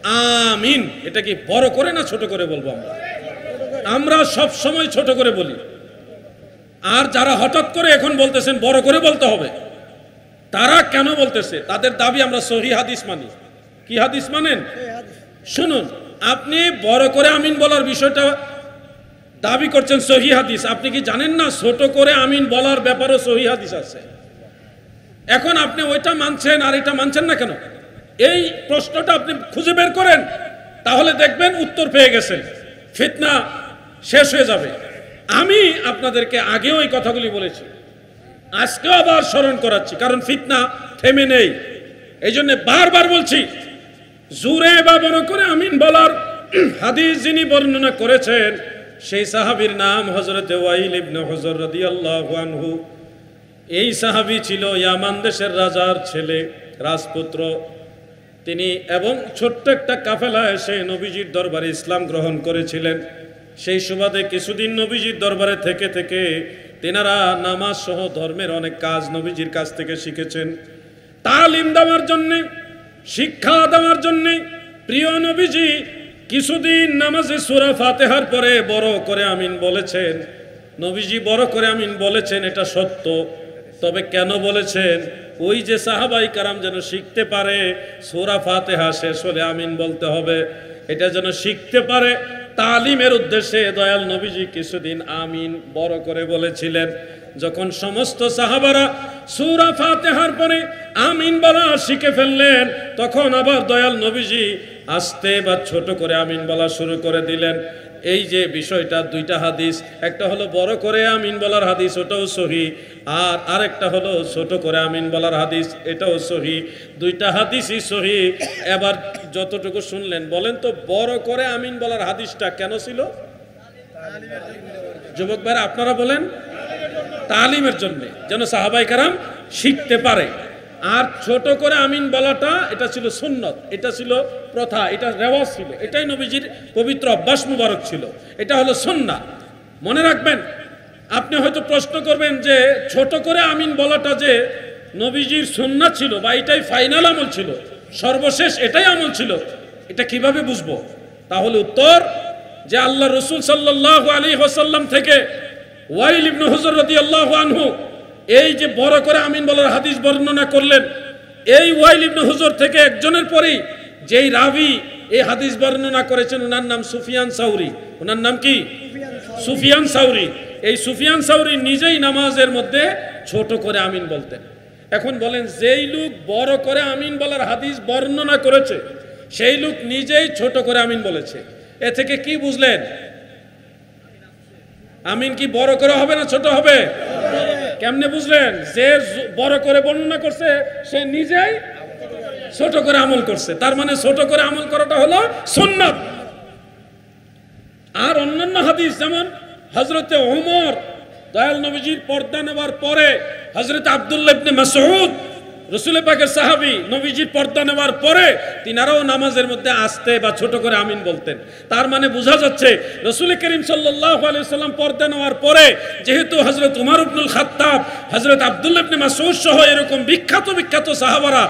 আমিন। এটা কি বড় করে না ছোট করে বলবো? আমরা সব সময় ছোট করে বলি। আর যারা হঠাৎ করে এখন বলতেছেন বড় করে বলতে হবে, তারা কেন বলতেছে? তাদের দাবি আমরা সহি হাদিস মানি। কি হাদিস মানেন? শুনুন, আপনি বড় করে আমিন বলার বিষয়টা দাবি করছেন সহি হাদিস। আপনি কি জানেন না ছোট করে আমিন বলার ব্যাপারও সহি হাদিস আছে? এখন আপনি ওইটা মানছেন আর এটা মানছেন না কেন? এই প্রশ্নটা আপনি খুঁজে বের করেন, তাহলে দেখবেন উত্তর পেয়ে গেছেন, ফিতনা শেষ হয়ে যাবে। আমি আপনাদেরকে আগেও এই কথাগুলি বলেছি, আজকেও আবার স্মরণ করাচ্ছি, কারণ ফিতনা থেমে নেই। এই জন্য বারবার বলছি, জোরে বা বড় করে আমিন বলার হাদিস যিনি বর্ণনা করেছেন সেই সাহাবীর নাম হযরত ওয়াইল ইবনে হুজর রাদিয়াল্লাহু আনহু। এই সাহাবী ছিল ইয়ামান দেশের রাজার ছেলে, রাজপুত্র তিনি, এবং ছোট্ট একটা কাফেলা এসে নবীজির দরবারে ইসলাম গ্রহণ করেছিলেন। সেই সুবাদে কিছুদিন নবীজির দরবারে থেকে থেকে তেনারা নামাজ সহ ধর্মের অনেক কাজ নবীজির কাছ থেকে শিখেছেন। তালিম দেওয়ার জন্যে, শিক্ষা দেওয়ার জন্যে প্রিয় নবীজি কিছুদিন নামাজে সূরা ফাতিহার পরে বড় করে আমিন বলেছেন। নবীজি বড় করে আমিন বলেছেন, এটা সত্য। তবে কেন বলেছেন? ওই যে সাহাবাই কারাম যেন শিখতে পারে সূরা ফাতিহা শেষ হলে আমিন বলতে হবে, এটা যেন শিখতে পারে, তালিমের উদ্দেশ্যে দয়াল নবীজি কিছুদিন আমিন বড় করে বলেছিলেন। যখন সমস্ত সাহাবারা সূরা ফাতিহার পরে আমিন বলা শিখে ফেললেন, তখন আবার দয়াল নবীজি আস্তে বা ছোট করে আমিন বলা শুরু করে দিলেন। এই যে বিষয়টা, দুইটা হাদিস, একটা হলো বড় করে আমিন বলার হাদিস, ওটাও সহি, আর আরেকটা হলো ছোট করে আমিন বলার হাদিস, এটাও সহি। দুইটা হাদিসই সহি। এবার যতটুকু শুনলেন, বলেন তো বড় করে আমিন বলার হাদিসটা কেন ছিল? যুবক ভাইরা আপনারা বলেন, তালিমের জন্য, যেন সাহাবায়ে কেরাম শিখতে পারে। আর ছোট করে আমিন বলাটা এটা ছিল সুন্নত, এটা ছিল প্রথা, এটা রেওয়াজ ছিল, এটাই নবীজির পবিত্র অভ্যাস মুবারক ছিল, এটা হলো সুন্নাহ। মনে রাখবেন। আপনি হয়তো প্রশ্ন করবেন যে ছোট করে আমিন বলাটা যে নবীজির সুন্নাহ ছিল বা এটাই ফাইনাল আমল ছিল, সর্বশেষ এটাই আমল ছিল, এটা কিভাবে বুঝবো? তাহলে উত্তর যে আল্লাহ রাসূল সাল্লাল্লাহু আলাইহি ওয়াসাল্লাম থেকে ওয়াইল ইবনে হুজর রাদিয়াল্লাহু আনহু এই যে বড় করে আমিন বলার হাদিস বর্ণনা করলেন, এই ওয়াইল ইবনে হুজর থেকে একজনের পরেই যেই রাবি এই হাদিস বর্ণনা করেছেন, ওনার নাম সুফিয়ান সাউরি। ওনার নাম কি? সুফিয়ান সাউরি। এই সুফিয়ান সাউরি নিজেই নামাজের মধ্যে ছোট করে আমিন বলতেন। এখন বলেন, যেই লোক বড় করে আমিন বলার হাদিস বর্ণনা করেছে সেই লোক নিজেই ছোট করে আমিন বলেছে, এ থেকে কি বুঝলেন? আমিন কি বড় করে হবে না ছোট হবে? কেমনে বুঝলেন? যে বড় করে বর্ণনা করছে সে নিজেই ছোট করে আমল করছে, তার মানে ছোট করে আমল করাটা হলো সুন্নাত। আর অন্যান্য হাদিস, যেমন হযরতে ওমর দয়াল নবীজির পর্দা নেওয়ার পরে, হযরত আব্দুল্লাহ ইবনে মাসউদ রাসূল পাকের সাহাবী, নবীজির পর্দা নেওয়ার পরে তিনারাও নামাজের মধ্যে আস্তে বা ছোট করে আমিন বলতেন। তার মানে বোঝা যাচ্ছে রাসূল করিম সাল্লাল্লাহু আলাইহি ওয়াসাল্লাম পর্দা নেওয়ার পরে যেহেতু হযরত ওমর ইবনুল খাত্তাব, হযরত আব্দুল্লাহ ইবনে মাসউদ সহ এরকম বিখ্যাত বিখ্যাত সাহাবারা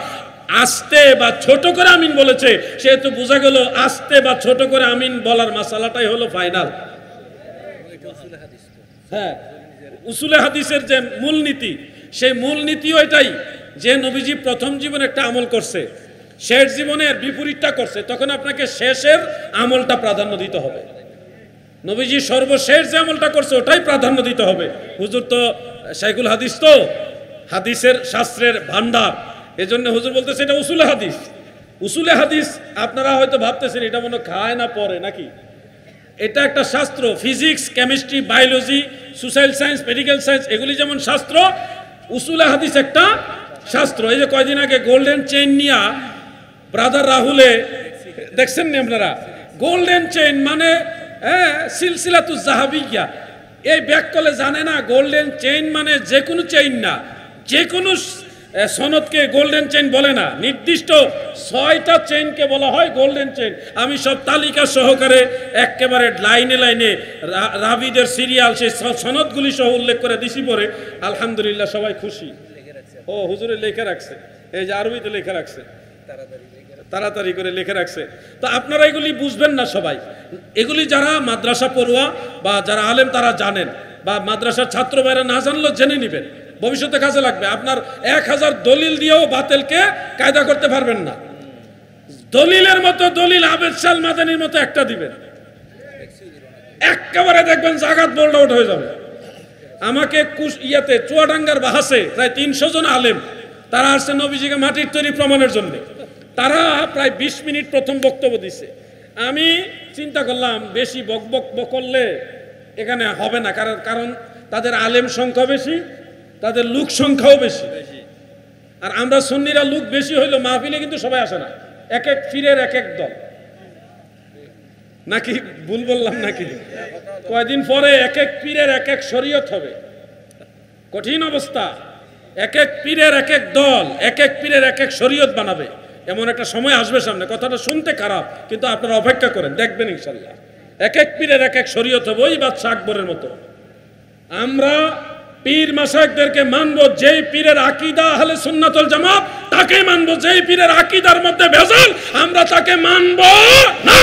আস্তে বা ছোট করে আমিন বলেছে, সেহেতু বোঝা গেল আস্তে বা ছোট করে আমিন বলার মাসালাটাই হলো ফাইনাল। হ্যাঁ, উসুলে হাদিসের যে মূলনীতি, সেই মূলনীতিও এটাই যে নবীজি প্রথম জীবনে একটা আমল করছে, শেষ জীবনে এর বিপরীতটা করছে, তখন আপনাকে শেষের আমলটা প্রাধান্য দিতে হবে। নবীজি সর্বশেষ যে আমলটা করছে ওটাই প্রাধান্য দিতে হবে। হুজুর তো শাইখুল হাদিস, তো হাদিসের শাস্ত্রের ভান্ডার, এজন্য হুজুর বলতেছে এটা উসুলে হাদিস। উসুলে হাদিস আপনারা হয়তো ভাবতেছেন এটা মনে খায় না পড়ে নাকি, এটা একটা শাস্ত্র। Physics, chemistry, biology, social science, medical science, এগুলি যেমন শাস্ত্র, উসুলে হাদিস একটা শাস্ত্র। এই যে কয়দিন আগে গোল্ডেন চেইন নিয়া ব্রাদার রাহুলে দেখছেন না আপনারা? গোল্ডেন চেইন মানে সিলসিলাতুজ জাহাবিয়া, এই ব্যাককলে জানে না গোল্ডেন চেইন মানে যে কোনো চেইন না, যে কোনো সনদকে গোল্ডেন চেইন বলে না, নির্দিষ্ট 6টা চেইনকে বলা হয় গোল্ডেন চেইন। আমি সব তালিকা সহকারে একেবারে লাইনে লাইনে রাবিদের সিরিয়াল সেই সনদগুলি সহ উল্লেখ করে দিছি পরে, আলহামদুলিল্লাহ সবাই খুশি। ও হুজুরে লেখা রাখছে, এই যে আরবিতে লেখা রাখছে, তাড়াতাড়ি করে লিখে রাখছে। তো আপনারা এগুলি বুঝবেন না সবাই, এগুলি যারা মাদ্রাসা পড়ুয়া বা যারা আলেম তারা জানেন, বা মাদ্রাসার ছাত্র ভাইরা না জানলেও জেনে নেবেন, ভবিষ্যতে কাজে লাগবে। আপনার 1000 দলিল দিয়েও বাতিলকে কায়দা করতে পারবেন না। দলিলের মতো দলিল আবেদ শাহ মাদানির মতো একটা দিবেন, একেবারে দেখবেন জাগাত বোল্ড আউট হয়ে যাবে। আমাকে চুয়াডাঙ্গার বাহাসে প্রায় 300 জন আলেম তারা আসছে নবীজিকে মাটির তৈরি প্রমাণের জন্য। তারা প্রায় 20 মিনিট প্রথম বক্তব্য দিছে। আমি চিন্তা করলাম বেশি বকবক করলে এখানে হবে না, কারণ তাদের আলেম সংখ্যা বেশি, তাদের লোক সংখ্যাও বেশি। আর আমরা সুন্নিরা লোক বেশি হইলো মাহফিলে কিন্তু সবাই আসে না, এক এক পীরের এক এক দল। নাকি ভুল বললাম নাকি? কয়দিন পরে এক এক পীরের এক এক শরীয়ত হবে, কঠিন অবস্থা। এক এক পীরের এক এক দল, এক এক পীরের এক এক শরীয়ত বানাবে, এমন একটা সময় আসবে সামনে। কথাটা শুনতে খারাপ, কিন্তু আপনারা অপেক্ষা করেন, দেখবেন ইনশাল্লাহ। এক এক পীরের এক এক শরীয়ত হবে, ওই বাদশাহ আকবরের মতো। আমরা পীর মাশায়েখদেরকে মানব, যেই পীরের আকীদা আহলে সুন্নাত ওয়াল জামাত তাকে মানব, যেই পীরের আকীদার মধ্যে ভেজাল আমরা তাকে মানব না।